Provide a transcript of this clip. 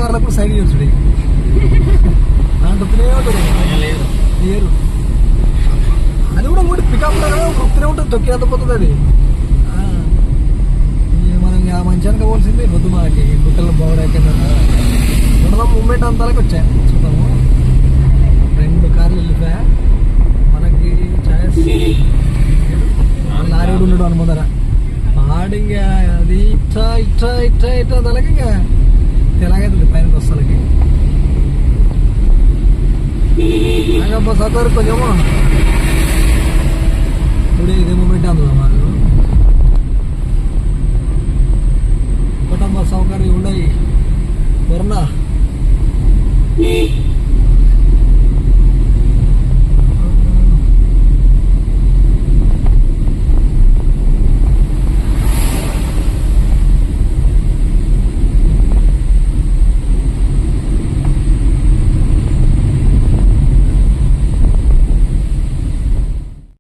కార్లకు side చూసుడు అంటుతూనే ఉంటుంది లేరు. అది కూడా కూడా పికప్ వస్తూనే ఉంటుంది, తొక్కినంత పోతుంది అది. మనం మంచిగా పోవాల్సింది వద్దు మనకి గుట్టలు బాగుడైపోయింది. మూమెంట్ అంతాలకి వచ్చాయి చూద్దాము. 2 కార్లు వెళ్ళిపోయా మనకి. లారీ ఉండడు అని ముందర ఆడింగా అది ఇట్లా ఇట్లా ఇట్లా ఇట్లా తలకి ఇంకా ఎలాగైతుంది పైనకి వస్తాలకి. సత్తారు కొంచెము ఇప్పుడు ఇదే మూమెంట్ అందులో